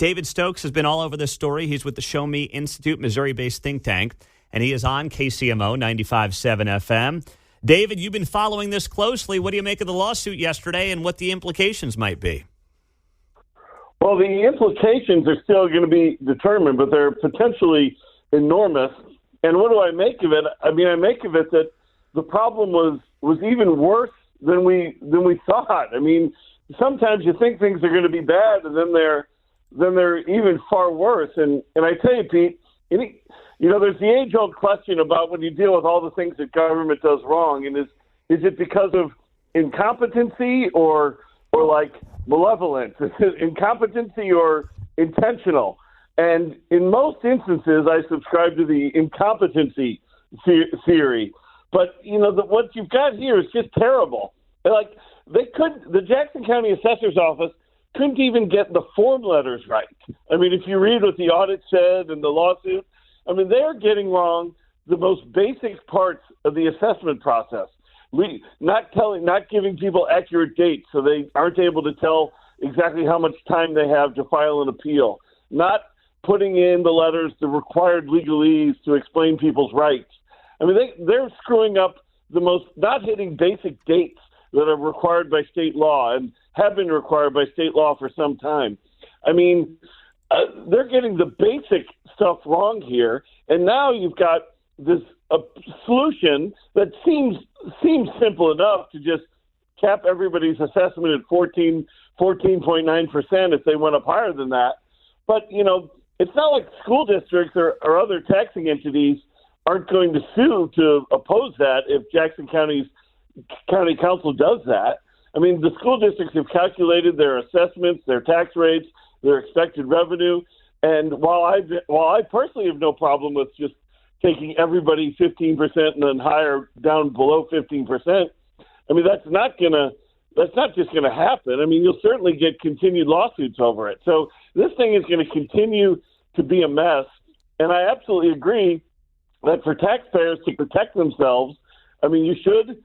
David Stokes has been all over this story. He's with the Show Me Institute, Missouri-based think tank, and he is on KCMO 95.7 FM. David, you've been following this closely. What do you make of the lawsuit yesterday and what the implications might be? Well, the implications are still going to be determined, but they're potentially enormous. And what do I make of it? I mean, I make of it that the problem was even worse than we thought. I mean, sometimes you think things are going to be bad, and then they're even far worse. And I tell you, Pete, there's the age-old question about when you deal with all the things that government does wrong, and is it because of incompetency or like malevolence? Is it incompetency or intentional? And in most instances, I subscribe to the incompetency theory. But what you've got here is just terrible. Like the Jackson County Assessor's Office couldn't even get the form letters right. I mean, if you read what the audit said and the lawsuit, I mean, they're getting wrong the most basic parts of the assessment process. Not giving people accurate dates so they aren't able to tell exactly how much time they have to file an appeal. Not putting in the letters, the required legalese to explain people's rights. I mean, they're screwing up not hitting basic dates that are required by state law and have been required by state law for some time. I mean, they're getting the basic stuff wrong here, and now you've got this solution that seems simple enough to just cap everybody's assessment at 14.9% if they went up higher than that. But, it's not like school districts or other taxing entities aren't going to sue to oppose that if Jackson County Council does that. I mean, the school districts have calculated their assessments, their tax rates, their expected revenue, and while I personally have no problem with just taking everybody 15% and then higher down below 15%, I mean that's not just gonna happen. I mean, you'll certainly get continued lawsuits over it. So this thing is going to continue to be a mess, and I absolutely agree that for taxpayers to protect themselves, I mean, you should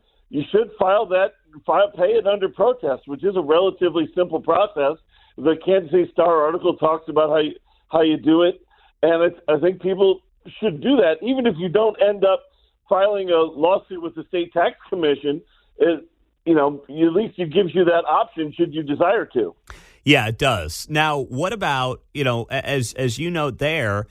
pay it under protest, which is a relatively simple process. The Kansas City Star article talks about how you do it, and I think people should do that, even if you don't end up filing a lawsuit with the state tax commission. At least it gives you that option should you desire to. Yeah, it does. Now, what about, as you note there,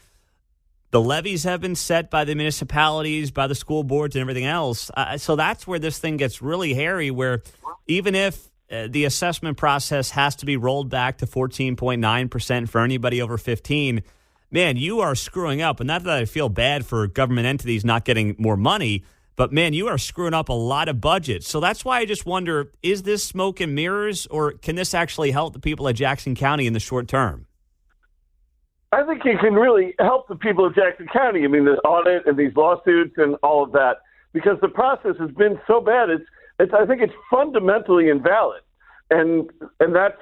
the levies have been set by the municipalities, by the school boards and everything else. So that's where this thing gets really hairy, where even if the assessment process has to be rolled back to 14.9% for anybody over 15, man, you are screwing up. And not that I feel bad for government entities not getting more money, but, man, you are screwing up a lot of budgets. So that's why I just wonder, is this smoke and mirrors, or can this actually help the people of Jackson County in the short term? I think it can really help the people of Jackson County. I mean, the audit and these lawsuits and all of that, because the process has been so bad. I think it's fundamentally invalid. And that's,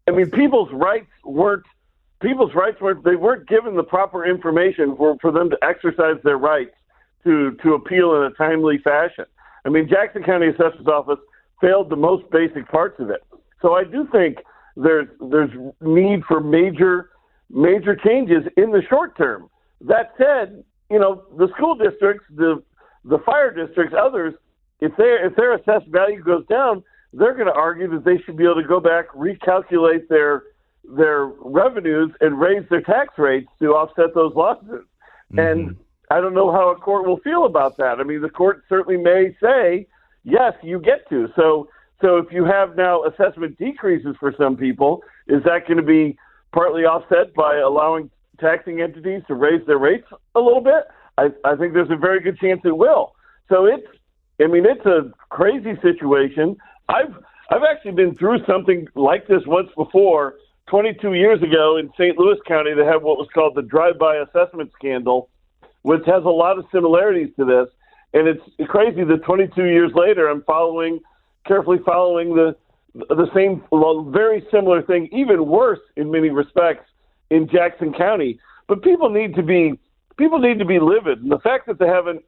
I mean, people's rights weren't they weren't given the proper information for them to exercise their rights to appeal in a timely fashion. I mean, Jackson County Assessor's Office failed the most basic parts of it. So I do think there's need for major changes in the short term. That said, the school districts, the fire districts, others, if their assessed value goes down, they're going to argue that they should be able to go back, recalculate their revenues, and raise their tax rates to offset those losses. Mm-hmm. And I don't know how a court will feel about that. I mean, the court certainly may say, yes, you get to. So if you have now assessment decreases for some people, is that going to be partly offset by allowing taxing entities to raise their rates a little bit? I think there's a very good chance it will. So it's a crazy situation. I've actually been through something like this once before. 22 years ago in St. Louis County, they had what was called the drive-by assessment scandal, which has a lot of similarities to this. And it's crazy that 22 years later, I'm carefully following the same, very similar thing, even worse in many respects, in Jackson County. But people need to be livid. And the fact that they haven't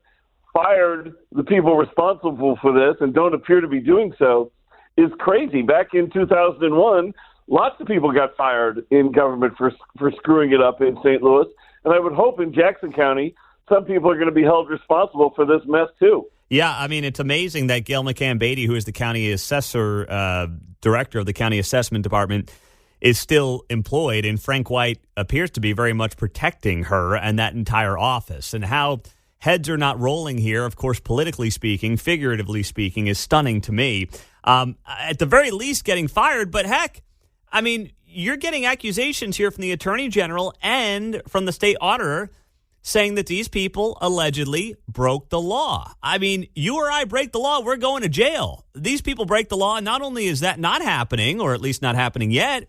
fired the people responsible for this and don't appear to be doing so is crazy. Back in 2001, lots of people got fired in government for screwing it up in St. Louis. And I would hope in Jackson County, some people are going to be held responsible for this mess, too. Yeah, I mean, it's amazing that Gail McCann-Beatty, who is the county assessor, director of the county assessment department, is still employed, and Frank White appears to be very much protecting her and that entire office. And how heads are not rolling here, of course, politically speaking, figuratively speaking, is stunning to me. At the very least, getting fired, but heck, I mean, you're getting accusations here from the Attorney General and from the state auditor saying that these people allegedly broke the law. I mean, you or I break the law, we're going to jail. These people break the law, and not only is that not happening, or at least not happening yet,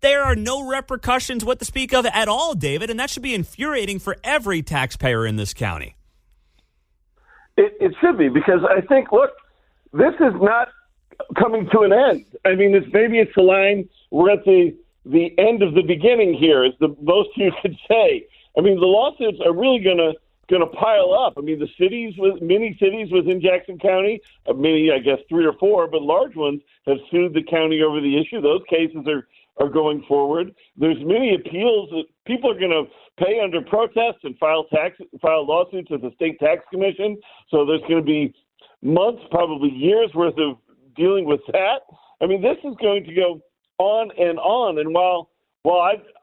there are no repercussions what to speak of at all, David, and that should be infuriating for every taxpayer in this county. It should be, because I think, look, this is not coming to an end. I mean, maybe it's the line, we're at the end of the beginning here, is the most you could say. I mean, the lawsuits are really going to pile up. I mean, many cities within Jackson County, many, I guess 3 or 4, but large ones have sued the county over the issue. Those cases are going forward. There's many appeals that people are going to pay under protest and file lawsuits with the state tax commission. So there's going to be months, probably years worth of dealing with that. I mean, this is going to go on and on. And while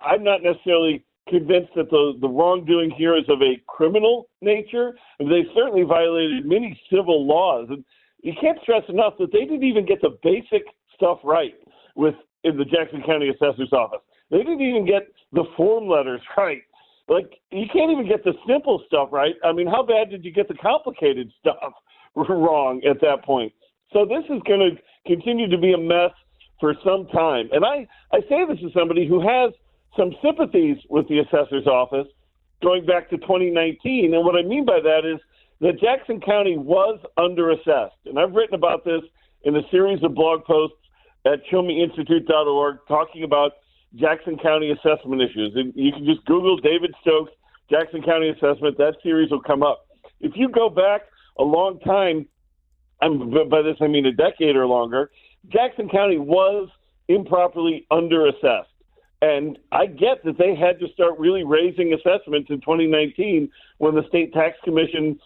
I'm not necessarily convinced that the wrongdoing here is of a criminal nature, they certainly violated many civil laws. And you can't stress enough that they didn't even get the basic stuff right in the Jackson County Assessor's Office. They didn't even get the form letters right. Like, you can't even get the simple stuff right. I mean, how bad did you get the complicated stuff wrong at that point? So this is going to continue to be a mess for some time. And I say this as somebody who has some sympathies with the assessor's office going back to 2019. And what I mean by that is that Jackson County was underassessed. And I've written about this in a series of blog posts at showmeinstitute.org talking about Jackson County assessment issues. And you can just Google David Stokes, Jackson County assessment. That series will come up. If you go back a long time, by this I mean a decade or longer, Jackson County was improperly underassessed. And I get that they had to start really raising assessments in 2019 when the state tax commission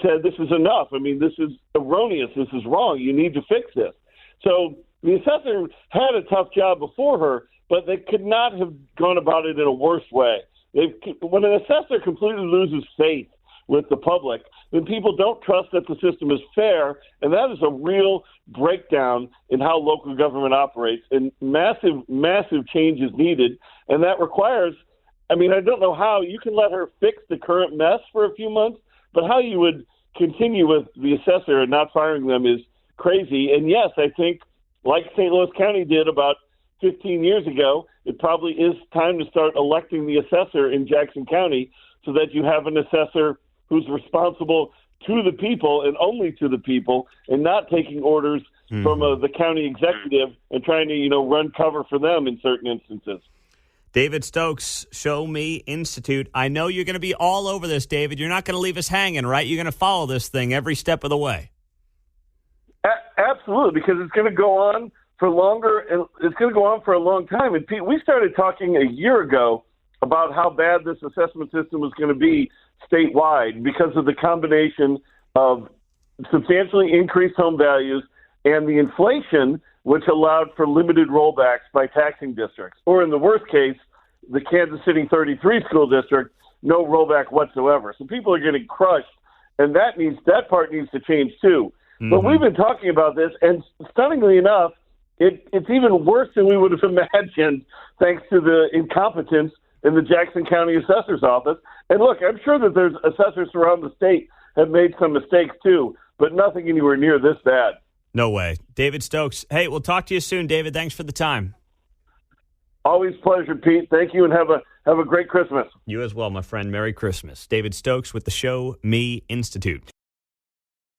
said this is enough. I mean, this is erroneous. This is wrong. You need to fix this. So the assessor had a tough job before her, but they could not have gone about it in a worse way. When an assessor completely loses faith with the public, then people don't trust that the system is fair, and that is a real breakdown in how local government operates, and massive change is needed, and that requires, I mean, I don't know how you can let her fix the current mess for a few months, but how you would continue with the assessor and not firing them is crazy. And yes, I think, like St. Louis County did about 15 years ago, it probably is time to start electing the assessor in Jackson County so that you have an assessor who's responsible to the people and only to the people, and not taking orders from the county executive and trying to, run cover for them in certain instances. David Stokes, Show Me Institute. I know you're going to be all over this, David. You're not going to leave us hanging, right? You're going to follow this thing every step of the way. Absolutely, because it's going to go on for longer, and it's going to go on for a long time. And Pete, we started talking a year ago about how bad this assessment system was going to be statewide because of the combination of substantially increased home values and the inflation, which allowed for limited rollbacks by taxing districts. Or in the worst case, the Kansas City 33 school district, no rollback whatsoever. So people are getting crushed, and that part needs to change too. Mm-hmm. But we've been talking about this, and stunningly enough, it's even worse than we would have imagined, thanks to the incompetence in the Jackson County Assessor's Office. And look, I'm sure that there's assessors around the state have made some mistakes too, but nothing anywhere near this bad. No way. David Stokes. Hey, we'll talk to you soon, David. Thanks for the time. Always pleasure, Pete. Thank you, and have a great Christmas. You as well, my friend. Merry Christmas. David Stokes with the Show Me Institute.